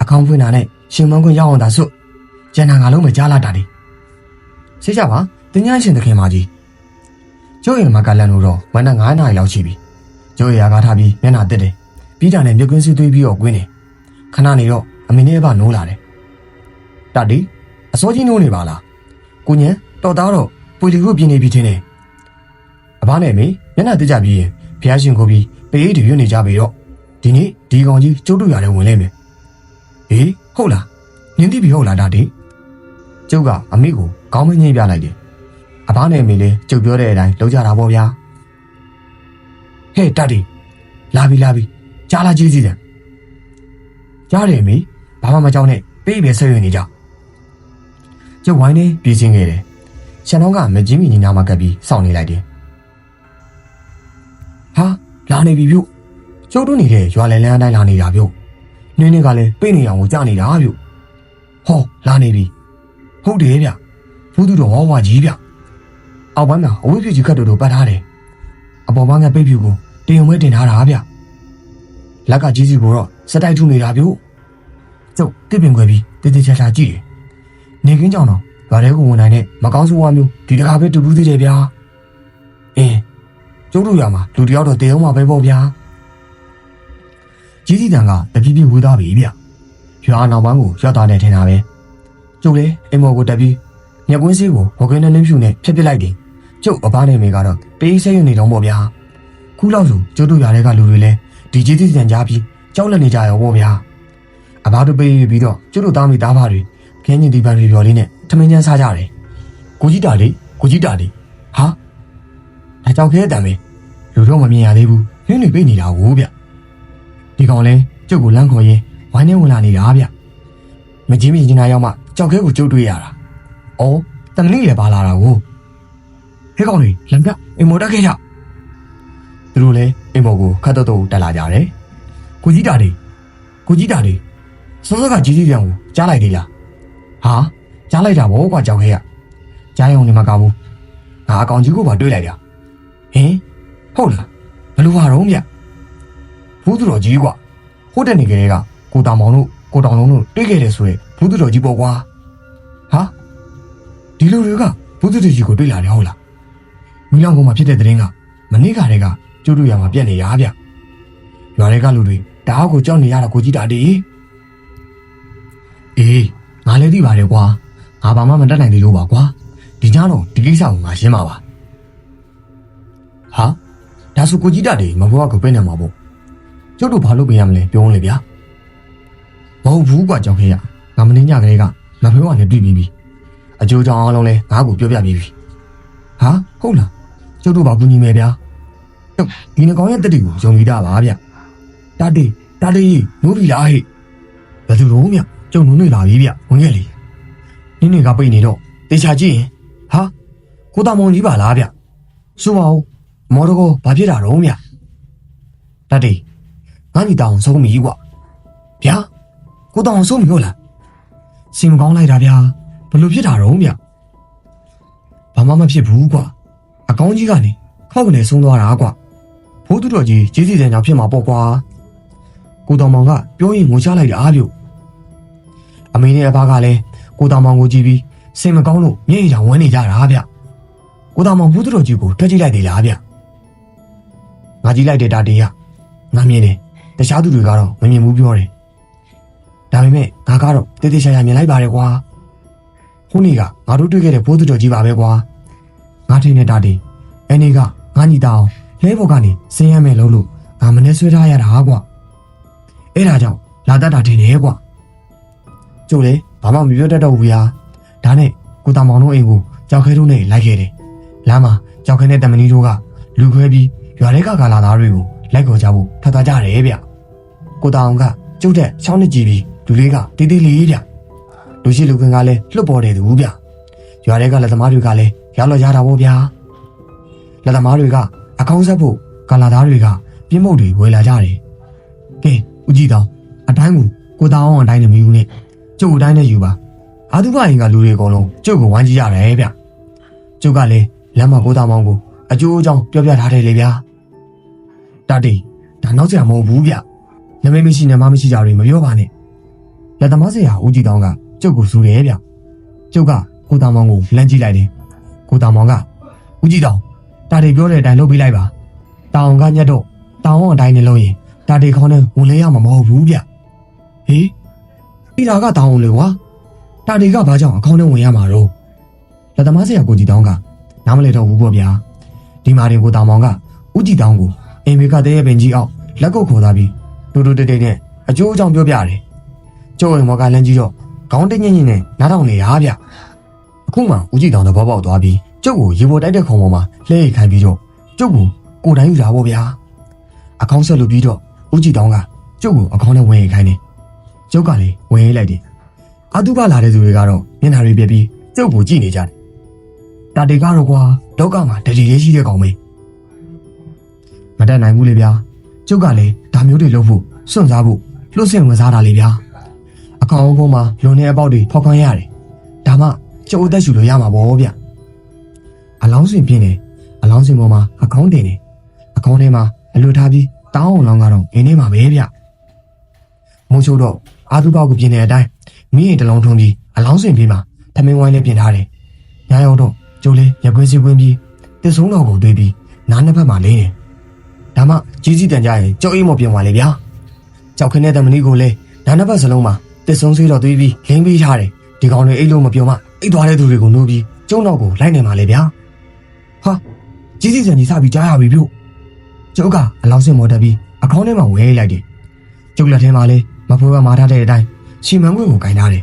အကောင်းဖွင့်တာနဲ့ရှင်မန်းခွင့်ရောက်အောင်သာစွတ်ကျန်တာငါလုံးမကြားလာတာလေစိတ်ချပါတင်ညာရှင်သခင်မကြီးကျိုးရင်မကလန်လို့တော့မနက်9 နာရီလောက်ရှိပြီကျိုးရကားထားပြီးမျက်နှာတက်တယ်ပြီးတာနဲ့မြက်ကွင်းစီးသွေးပြီးတော့ကွင်းတယ်ခဏနေတော့အမေနဲ့အဘနိုးလာတယ်တတ်ဒီအစောကြီးနိုးနေပါလားကိုညံတော်သားတော့ပွေလီကိုပြင်းနေပြီထင်တယ်အဘနဲ့မေမျက်နှာတက်ကြပြီးရင်ဖျားရှင်ကိုပြီးပေးအိတ်တွေရွနေကြပြီတော့ဒီနေ့ဒီကောင်ကြီးကျုပ်တို့ရတယ်ဝင်လဲမယ်ဟေးဟုတ်လားနင်းတိပြီဟုတ်လားတတ်ဒီကျုပ်ကအမေကိုခေါင်းမငိမ့်ပြလိုက်တယ်အဘနဲ့မေလည်းကျုပ်ပြောတဲ့အတိုင်းလုပ်ကြတာပေါ့ဗျာဟဲ့တတ်ဒီလာပြီကြားလာကြည့်စီတယ်ကြားတယ်မေဘာမှမကြောက်နဲ့ပေးပဲဆွေးရနေကြကျုပ်ဝိုင်းနေပြေးချင်းခဲ့တယ်ရှန်တော့ကမကြီးမီညီနာမှာကပ်ပြီးစောင့်နေလိုက်တယ်ဟာလာနေပြီပြုတ်ကျုပ်တို့နေတဲ့ရွာလယ်လန်းအတိုင်းလာနေတာပြုတ်နင်းကလည်းပိတ်နေအောင်ကိုကြားနေတာပြုတ်ဟောလာနေပြီဟုတ်တယ်ဗျဘူးသူတော်ဝါဝါကြီးဗျအောက်ပိုင်းမှာအဝိဖြစ်ကြီးခတ်တို့ပတ်ထားတယ်အပေါ်ပိုင်းကပိတ်ဖြူကိုတင်ုံမဲတင်ထားတာဗျလက်ကကြီးစီကိုတော့စတိုက်ထုနေတာပြုတ်ကျုပ်တစ်ပင်ခွဲပြီးတေးသေးချာချာကြည့်တယ်နေကင်းကြောင်တော့ရွာထဲကိုဝင်နိုင်တဲ့မကောင်းဆိုးဝါမျိုးဒီတခါပဲတူတူသေးတယ်ဗျာအင်းကျုပ်တို့ရွာမှာလူတယောက်တော့တေအောင်မှာပဲပေါ့ဗျာကြီးစီတန်ကတပြည့်ပြည့်ဝေးသွားပြီဗျရွာနောက်ပိုင်းကိုရောက်သွားတယ်ထင်တာပဲကျုပ်လည်းအိမ်မော်ကိုတက်ပြီးညကွင်းစေးကိုဘော်ကင်းနဲ့နှင်းဖြူနဲ့ဖျက်ပစ်လိုက်တယ်ကျုပ်အပားနဲ့မေကတော့ပေးဆဲရနေတော့ပေါ့ဗျာခုလောက်ဆိုကျုပ်တို့ရွာထဲကလူတွေလည်းဒီကြီးစီတန်ကြားပြီးကြောက်လန့်နေကြရောပေါ့ဗျာအဘတို့ပေးပြီးတော့ကျုပ်တို့သားမိသားဖတွေခင်းညင်ဒီပန်တွေပြော်လေးနဲ့ထမင်းချမ်းစားကြတယ်ကိုကြီးတာလေးဟာဒါကြောက်ခဲတံပဲလူတော့မမြင်ရသေးဘူးညနေပိတ်နေတာကိုဗျဒီကောင်လဲကျုပ်ကိုလမ်းခေါ်ရင်ဝိုင်းနေဝင်လာနေတာဗျမကြီးမကြီးနာရောက်မှကြောက်ခဲကိုကျုပ်တွေ့ရတာအော်တမလေးလည်းပါလာတာကိုဟဲ့ကောင်လေးလမ်းပြအိမ်မော်တက်ခဲ့ကြသူတို့လည်းအိမ်မော်ကိုခတ်တော့တက်လာကြတယ်ကိုကြီးတာလေးစောစောကကြီးကြီးပြန်ကိုကြားလိုက်သေးလားဟာကြားလိုက်တာဗောကွာကြောက်ခဲရကြားရုံနဲ့မကောင်းဘူးငါအကောင်ကြီးကိုပါတွေးလိုက်တာဟင်ဟုတ်လားဘယ်လိုပါတော့မြတ်ဘူးသူတော်ကြီးကွာဟိုတက်နေကြတဲ့ကကိုတောင်မောင်တို့ကိုတောင်လုံးတို့တွေးခဲ့တယ်ဆိုရင်ဘူးသူတော်ကြီးပေါ့ကွာဟာဒီလူတွေကဘူးသူတော်ကြီးကိုတွေးလာတယ်ဟုတ်လားမိလောင်ကောင်မှာဖြစ်တဲ့တဲ့ရင်ကမနေ့ကတည်းကကျုပ်တို့ရမှာပြက်နေရဗျရွာတွေကလူတွေတအားကိုကြောက်နေရတာကိုကြီးတာတေးအေးငါလည်းသိပါတယ်ကွာငါဘာမှမတတ်နိုင်သေးလို့ပါကွာဒီညတော့ဒီကိစ္စကိုငါရှင်းပါပါဟာဒါဆိုကိုကြီးတာတေးမဘွားကိုပြည့်နေမှာပေါ့ကျုပ်တို့ဘာလုပ်ပေးရမလဲပြောဦးလေဗျာမဟုတ်ဘူးကွာကြောက်ခဲရငါမင်းညကလေးကမဖေးဝါနဲ့တွေ့ပြီးပြီအကျိုးကြောင့်အားလုံးလဲငါ့ကိုပြောပြပြီးပြီဟာဟုတ်လားကျုပ်တို့ဘာကူညီမယ်ဗျာဒီနှကောင်ရဲ့တက်တီကိုယုံကြည်တာပါဗျတာတေးနိုးပြီလားဟဲ့ဘယ်သူတော့မြ ကျုံနုံနေလာပြီဗျဝင်ခဲ့လေနင်းနေကပိတ်နေတော့တေချာကြည့်ရင်ဟာကိုတောင်မောင်ကြီးပါလားဗျဆိုပါဦးမော်တော်ကိုဘာဖြစ်တာတော့ဗျတတိငါညီတောင်ဆုံးပြီကွာဗျာကိုတောင်ဆုံးပြီဟုတ်လားစင်မကောင်းလိုက်တာဗျာဘလို့ဖြစ်တာတော့ဗျဘာမှမဖြစ်ဘူးကွာအကောင်းကြီးကနေခောက်ကနေဆုံးသွားတာကွာဘိုးသူတော်ကြီးကျေးဇူးတင်ကြောင့်ဖြစ်မှာပေါ့ကွာကိုတောင်မောင်ကပြောရင်ငိုချလိုက်တာအားပြုအမေနဲ့အဘကလည်းကိုတောင်မောင်ကိုကြည့်ပြီးစင်မကောင်းလို့မျက်ရည်ကြောင်ဝန်းနေကြတာဗျကိုတောင်မောင်ဘိုးသူတော်ကြီးကိုထွက်ကြည့်လိုက်သေးလားဗျငါကြည့်လိုက်တဲ့တာတေးကငါမြင်တယ်တခြားသူတွေကတော့မမြင်ဘူးပြောတယ်ဒါပေမဲ့ငါကတော့တေးသေးချာချာမြင်လိုက်ပါတယ်ကွာခုနေ့ကငါတို့တွေ့ခဲ့တဲ့ဘိုးသူတော်ကြီးပါပဲကွာငါထင်နေတာတေးအဲ့နေ့ကငါညီတောင်လဲဘော်ကနေဆင်းရမယ်လို့ငါမနဲ့ဆွဲထားရတာကွာအဲ့ဒါကြောင့်လာတတ်တာထင်တယ်ကွာကျို့လေဘာမှမပြောတတ်တော့ဘူးဗျာဒါနဲ့ကိုတောင်မောင်တို့အိမ်ကိုကြောက်ခဲတို့နဲ့လိုက်ခဲ့တယ်လမ်းမှာကြောက်ခဲနဲ့တမနီတို့ကလူခွဲပြီးရွာထဲကကာလာသားတွေကိုလိုက်ခေါ်ကြဖို့ဖတ်သွားကြတယ်ဗျကိုတောင်ကကျုပ်တဲ့ချောင်းနဲ့ကြည့်ပြီးလူလေးကတေးသေးလေးဗျလူရှိလူခွင်ကလည်းလွတ်ပေါ်တယ်သူဗျရွာထဲကလက်သမားတွေကလည်းရောက်လာကြတာပေါ့ဗျာလက်သမားတွေကအကောင်းဆက်ဖို့ကာလာသားတွေကပြင်းမုတ်တွေဝယ်လာကြတယ်ကဲဦးကြည့်တော့အတိုင်းကိုတောင်အောင်အတိုင်းနဲ့မီးဦးနဲ့ကျုပ်အတိုင်းနဲ့ယူပါအာသူဘအိမ်ကလူတွေအကုန်လုံးကျုပ်ကိုဝိုင်းကြည့်ရတယ်ဗျကျုပ်ကလည်းလမ်းမှာကိုတောင်မောင်ကိုအကျိုးအကြောင်းပြောပြထားတယ်လေဗျာတာတီဒါနောက်ကျမဟုတ်ဘူးဗျနမိတ်မရှိနမမရှိကြတွေမပြောပါနဲ့လက်သမားဆရာဦးကြည်တောင်းကကျုပ်ကိုစူတယ်ဗျကျုပ်ကကိုတောင်မောင်ကိုလမ်းကြည့်လိုက်တယ်ကိုတောင်မောင်ကဦးကြည်တောင်းတာတီပြောတဲ့အတိုင်းလုပ်ပေးလိုက်ပါတောင်ကညက်တော့တောင်အောင်အတိုင်းနဲ့လုပ်ရင်တာတီခေါင်းနဲ့ဝင်လဲရမှာမဟုတ်ဘူးဗျဟေးဒီလာကတောင်အောင်လေကွာတာတီကဘာကြောင့်အခေါင်းနဲ့ဝင်ရမှာတော့လက်သမားဆရာကိုကြည်တောင်းကနားမလဲတော့ဘူးပေါ့ဗျာဒီမှာတင်ကိုတောင်မောင်ကဦးကြည်တောင်းကိုအင်မေကတဲ့ရဲ့ပင်ကြီးအောင်လက်ကုပ်ခေါ်သားပြီးတူတူတိတ်တိတ်နဲ့အကျိုးအကြောင်းပြောပြတယ်ကျုပ်အိမ်မော်ကလမ်းကြီးတော့ခေါင်းတင်းညင်ညင်နဲ့နားထောင်နေတာဗျအခုမှဦးကြည်တောင်းသဘောပေါက်သွားပြီးကျုပ်ကိုရေပေါ်တိုက်တဲ့ခုံပေါ်မှာလှည့်ခိုင်းပြီးတော့ကျုပ်ကိုတိုင်းယူတာပေါ့ဗျာအကောင်းဆက်လို့ပြီးတော့ဦးကြည်တောင်းကကျုပ်ကိုအကောင်းနဲ့ဝင်ခိုင်းတယ်ကျုပ်ကလည်းဝင်ရေးလိုက်တယ်အတုကလာတဲ့သူတွေကတော့မျက်နှာတွေပြက်ပြီးကျုပ်ကိုကြည့်နေကြတယ်တာတေကတော့ကွာလောကမှာတတိလေးရှိတဲ့ကောင်ပဲမတတ်နိုင်ဘူးလေဗျာကျုပ်ကလည်းဒါမျိုးတွေလုပ်ဖို့စွန့်စားဖို့လှုပ်ဆင်ဝင်စားတာလေဗျာအကောင်အုံးမှာလွန်တဲ့အပေါက်တွေဖောက်ခွန်းရတယ်ဒါမှကျုပ်အသက်ရှူလို့ရမှာပေါ့ဗျအလောင်းစင်ပြင်းတယ်အလောင်းစင်ပေါ်မှာအကောင်းတင်တယ်အကောင်းထဲမှာအလွတ်ထားပြီးတောင်းအောင်လောင်းကတော့အင်းထဲမှာပဲဗျမိုးချိုးတော့အာသူပေါက်ကိုပြင်းတဲ့အတိုင်းမင်းရင်တလုံးထုံးပြီးအလောင်းစင်ပြေးမှာသမင်းဝိုင်းလေးပြင်ထားတယ်ညရောက်တော့ကျိုးလေးရက်ခွင်းစီးကွင်းပြီးတစ်စုံတော်ကိုတွေးပြီးနားနှစ်ဖက်မှာလင်းတယ်ဒါမှကြီးကြီးတန်ကြရင်ကြောက်အိမ်မပြင်သွားလေဗျာကြောက်ခင်းတဲ့တမနီကိုလည်းနားနှစ်ဖက်စလုံးမှာတစ်စုံစီးတော့တွေးပြီးလင်းပေးထားတယ်ဒီကောင်တွေအိတ်လို့မပြောမှအိတ်သွားတဲ့သူတွေကိုနိုးပြီးကျုံတော့ကိုလိုက်နေမှာလေဗျာဟာကြီးကြီးစံကြီးစပြီးကြားရပြီပြုတ်ကျုပ်ကအလောင်းစင်မော်တက်ပြီးအကောင်းထဲမှာဝဲလိုက်တယ်ကျုပ်လက်ထဲမှာလည်းမဖွေးပါမာထားတဲ့အတိုင်းရှင်မန်းခွင့်ကိုကင်ထားတယ်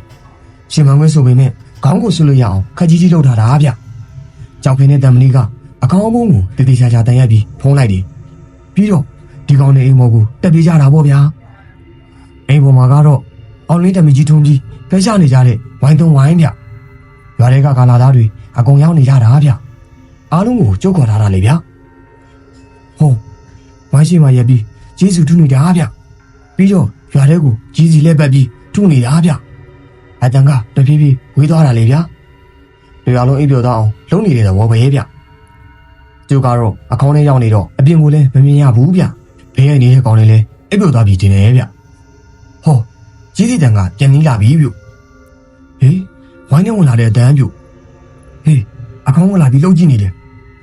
ရှင်မန်းခွင့်ဆိုပေမဲ့ခေါင်းကိုဆွလို့ရအောင်ခက်ကြီးကြီးလုပ်ထားတာဗျကြောက်ခင်းတဲ့တမနီကအကောင်းဘုံကိုတတိချာချာတန်ရက်ပြီးဖုံးလိုက်တယ်ပြီးတော့ဒီကောင်တွေအိမ်မော်ကိုတက်ပြေးကြတာပေါ့ဗျာအိမ်ပေါ်မှာကတော့အောင်လင်းတမီကြီးထုံးပြီးဖဲရှားနေကြတဲ့ဝိုင်းသုံးဝိုင်းဗျရွာတွေကကာလာသားတွေအကုန်ရောက်နေကြတာဗျအားလုံးကိုကြုတ်ခေါ်ထားတာလေဗျဟောဝိုင်းရှိမှရက်ပြီးဂျေစုထုနေတာဗျပြီးတော့ရွာထဲကိုကြီးစီလက်ပတ်ပြီးထုနေတာဗျအတန်ကတဖြည်းဖြည်းဝေးသွားတာလေဗျလူရလုံးအိပ်ပျော်သွားအောင်လုံနေတဲ့သဘောပဲဗျကျုပ်ကတော့အကောင်းထဲရောက်နေတော့အပြင်ကိုလည်းမမြင်ရဘူးဗျဘေးရိုက်နေတဲ့ကောင်တွေလည်းအိပ်ပျော်သွားပြီတင်တယ်ဗျဟောကြီးစီတန်ကပြန်နီးလာပြီဗျဟေးဝိုင်းနေဝင်လာတဲ့အတန်းဗျဟေးအကောင်းဝင်လာပြီးလှုပ်ကြည့်နေတယ်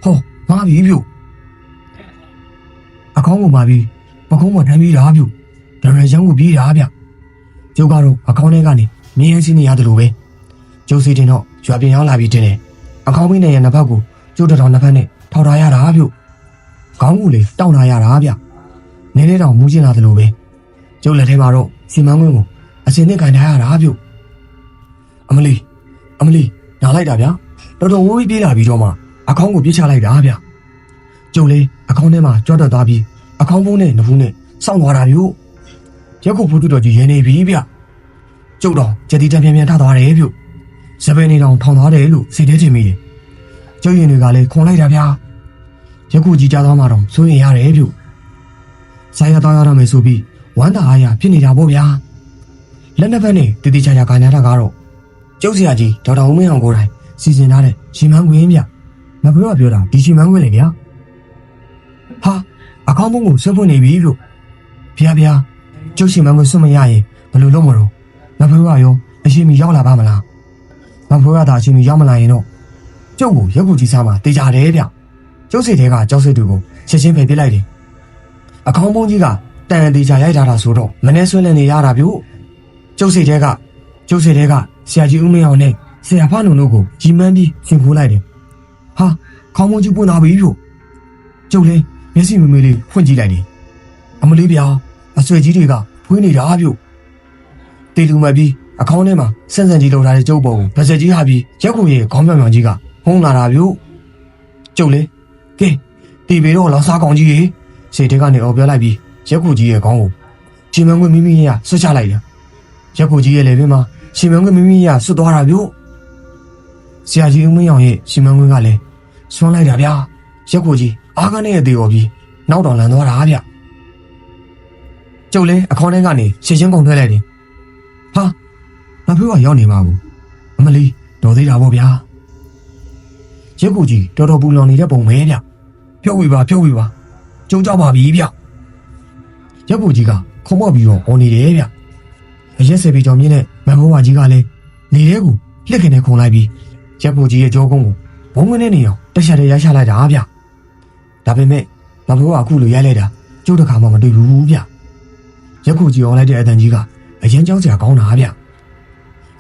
ဟောမာပြီဗျအကောင်းကိုမာပြီးပကုံးပေါ်ထမ်းပြီးတာဗျဒရရန်ကိုပြေးတာဗျကျုပ်ကတော့အကောင်းထဲကနေမြင်းရင်းစီးနေရတယ်လို့ပဲကျုပ်စီတင်တော့ရွာပြင်ရောက်လာပြီးတင်တယ်အကောင်းမင်းနဲ့ရနှစ်ဖက်ကိုကျုပ်တော်နှစ်ဖက်နဲ့ထောက်ထားရတာဗျခေါင်းကိုလေတောင်းထားရတာဗျနဲနဲတောင်မူးကျင်လာတယ်လို့ပဲကျုပ်လက်ထဲမှာတော့စီမန်းခွင်းကိုအစင်နဲ့ခံထားရတာဗျအမလီနားလိုက်တာဗျတော်တော်ဝေးပြေးလာပြီးတော့မှအကောင်းကိုပြစ်ချလိုက်တာဗျကျုပ်လေအကောင်းထဲမှာကြွတ်တက်သွားပြီးအကောင်းဖုံးနဲ့နဖူးနဲ့စောင့်သွားတာဗျရက်ခုဖို့တော်ကြီးရဲနေပြီဗျ ကျုပ်တော်ကြတိတပြန်ပြန်ထသွားတယ်ပြုစပယ်နေတောင်ထောင်သွားတယ်လို့စိတ်ထဲထင်မိတယ်ကျုပ်ရင်တွေကလည်းခွန်လိုက်တာဗျာယခုကြီးကြသွားမှတော့စိုးရင်ရတယ်ပြုဆိုင်ရတော့ရတော့မယ်ဆိုပြီးဝမ်းသာအားရဖြစ်နေတာပေါ့ဗျာလက်နှစ်ဖက်နဲ့တတိချာချာခါညာတာကတော့ကျုပ်ဆရာကြီးဒေါက်တာဦးမင်းအောင်ကိုယ်တိုင်စီစဉ်ထားတဲ့ရှီမန်းခွင်းဗျမဖေကပြောတာဒီရှီမန်းခွင်းလေဗျာဟာအကောင်းပုံကိုဆွတ်ဖွင့်နေပြီလို့ဗျာကျုပ်ရှီမန်းခွင်းဆွတ်မရရင်ဘယ်လိုလုပ်မလို့မဖေကရောအရှိမီရောက်လာပါမလားမဖေကသာအရှိမီရောက်မလာရင်တော့ကျုပ်ကိုရက်ကူကြီးစားမှာတေးကြတယ်ဗျကျုပ်စိတ်ထဲကကြောက်စိတ်တွေကိုချက်ချင်းဖယ်ပစ်လိုက်တယ်အကောင်းပုံကြီးကတန်တေးကြရိုက်ထားတာဆိုတော့မနှဲဆွဲလည်နေရတာဗျကျုပ်စိတ်ထဲကဆရာကြီးဦးမင်းအောင်နဲ့ဆရာဖားနုံတို့ကိုကြီးမန်းပြီးရှင်ခိုးလိုက်တယ်ဟာခေါင်းမကြီးပွင့်သွားပြီဗျကျုပ်လည်းမျက်စိမမေးလေးဖွင့်ကြည့်လိုက်တယ်အမလေးဗျာအဆွေကြီးတွေကဖွေးနေတာဗျတေလူမပြီးအခေါင်းထဲမှာစန့်စန့်ကြီးလှုပ်ထားတဲ့ကျုပ်ပေါ်ကိုဗစက်ကြီးဟာပြီးရက်ကူရဲ့ခေါင်းပြောင်ပြောင်ကြီးကဟုံးလာတာဗျကျုပ်လေကဲတီဗီတော့လောင်စားကောင်ကြီးရေစိတ်ထဲကနေအော်ပြောလိုက်ပြီးရက်ကူကြီးရဲ့ခေါင်းကိုရှင်မန်းခွင့်မိမိရဆွတ်ချလိုက်တယ်ရက်ကူကြီးရဲ့လေပင်မှာရှင်မန်းခွင့်မိမိရဆွတ်သွားတာဗျဆရာကြီးဦးမင်းအောင်ရဲ့ရှင်မန်းခွင့်ကလည်းဆွမ်းလိုက်တာဗျရက်ကူကြီးအားကနေအသေးော်ပြီးနောက်တော်လန်သွားတာဗျကျုပ်လည်းအခေါင်းထဲကနေရှင်းရှင်းကုန်ထွက်လိုက်တယ်ဟာမဖေးကရောက်နေမှာဘူးအမလီတော်သေးတာပေါ့ဗျာရက်ကူကြီးတော်တော်ပူလောင်နေတဲ့ပုံပဲဗျဖြုတ်ဝေပါကျုံကြောက်ပါပြီဗျရက်ကူကြီးကခုံမော့ပြီးတော့အော်နေတယ်ဗျအရက်စေပြီးကြောင်မြင်းနဲ့မဖိုးဝါကြီးကလည်းနေတဲ့ကိုလှက်ခင်နဲ့ခုံလိုက်ပြီးရက်ကူကြီးရဲ့ကြောကုန်းကိုဘုံငနဲ့နေအောင်တက်ရှာတဲ့ရရှာလိုက်တာဗျဒါပေမဲ့မဖိုးကအခုလိုရိုက်လိုက်တာကျုပ်တခါမှမတွေ့ဘူးဗျရက်ကူကြီးအော်လိုက်တဲ့အတန်ကြီးကအရင်ကြောက်စရာကောင်းတာဗျ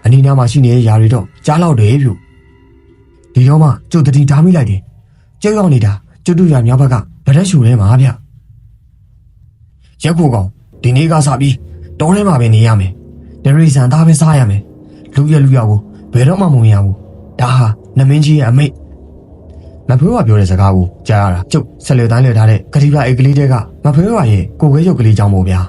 အနီးနားမှာရှိနေတဲ့ຢာတွေတော့ကြားလောက်တယ်ဗျဒီတော့မှကျုပ်တတိထားမိလိုက်တယ်ကျုပ်ရောက်နေတာကျွတ်တူရမြောက်ဘက်ကဗရက်ရှူထဲမှာဗျရက်ကူကောင်ဒီနေ့ကစပြီးတောထဲမှာပဲနေရမယ်ဒရိဆန်သားပဲစားရမယ်လူရကိုဘယ်တော့မှမဝင်ရဘူးဒါဟာနမင်းကြီးရဲ့အမိတ်မဖေးကပြောတဲ့စကားကိုကြားရတာကျုပ်ဆက်လေတိုင်းလေထားတဲ့ဂတိပြအိတ်ကလေးတွေကမဖေးကရဲ့ကိုခွဲရုပ်ကလေးကြောင့်မို့ဗျာ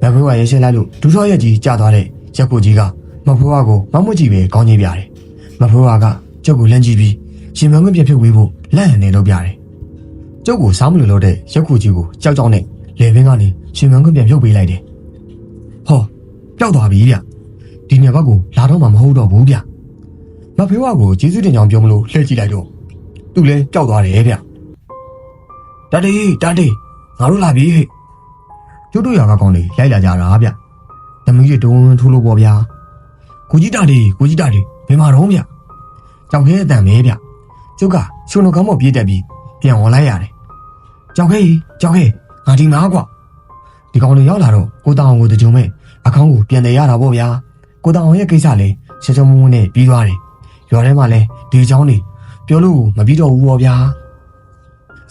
မဖေးကရဲ့ရှင်းလိုက်လို့ဒူးတော်ရဲ့ကြီးကြာသွားတဲ့ရက်ကူကြီးကမဖေးကိုမမွတ်ကြည့်ပဲကောင်းကြီးပြတယ်မဖေးကကျုပ်ကိုလန့်ကြည့်ပြီးရှင်မန်းခွင့်ပြဖြစ်ဝေးဖို့လက်ဟန်နေလုပ်ပြတယ်ကျုပ်ကိုစားမလို့လို့တဲ့ရက်ကူကြီးကိုကြောက်နဲ့လေပင်ကနေရှင်မန်းခွင့်ပြန်ဖြုတ်ပေးလိုက်တယ်ဟောပျောက်သွားပြီဗျဒီနေ့ဘက်ကိုလာတော့မှမဟုတ်တော့ဘူးဗျမဖေးကိုကျေးဇူးတင်ကြောင်းပြောမလို့လှည့်ကြည့်လိုက်တော့သူလည်းပျောက်သွားတယ်ဗျတတေးငါတို့လာပြီဟဲ့ကျုပ်တို့ရွာကကောင်းလေးလိုက်လာကြတာဗျသမီးတွေတုံးထိုးလို့ပေါ့ဗျာကိုကြီးတာတွေဘယ်မှာတော့ဗျကြောက်ခဲအတန်ပဲဗျကျုပ်ကရှင်တော်ကောင်းမပြေးတက်ပြီးပြန်ဝင်လိုက်ရတယ်ကြောက်ခဲငါဒီမှာကွာဒီကောင်လေးရောက်လာတော့ကိုတောင်ကိုတကြုံမဲ့အကောင်းကိုပြန်တယ်ရတာပေါ့ဗျာကိုတောင်ရဲ့ကိစ္စလေးရှင်းရှင်းမုံနဲ့ပြီးသွားတယ်ရွာထဲမှာလဲဒီအကြောင်းလေးပြောလို့မပြီးတော့ဘူးပေါ့ဗျာ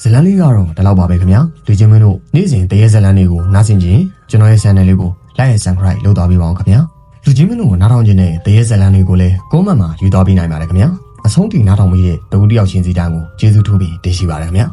ဇလန်လေးကတော့ဒီလောက်ပါပဲခင်ဗျာလူချင်းမင်းတို့နေ့စဉ်တရေဇလန်လေးကိုနားဆင်ကြည့်ကျွန်တော်ရဲ့ channel လေးကို like and subscribe လုပ်သွားပေးပါအောင်ခင်ဗျာလူချင်းမင်းတို့ကိုနားထောင်ခြင်းနဲ့တရေဇလန်လေးကိုလည်း comment မှာယူသွားပေးနိုင်ပါတယ်ခင်ဗျာအဆုံးထိနားထောင်ပြီးတဲ့တကူတယောက်ချင်းစီတိုင်းကိုကျေးဇူးထူးပြီးတင်ရှိပါတယ်ခင်ဗျာ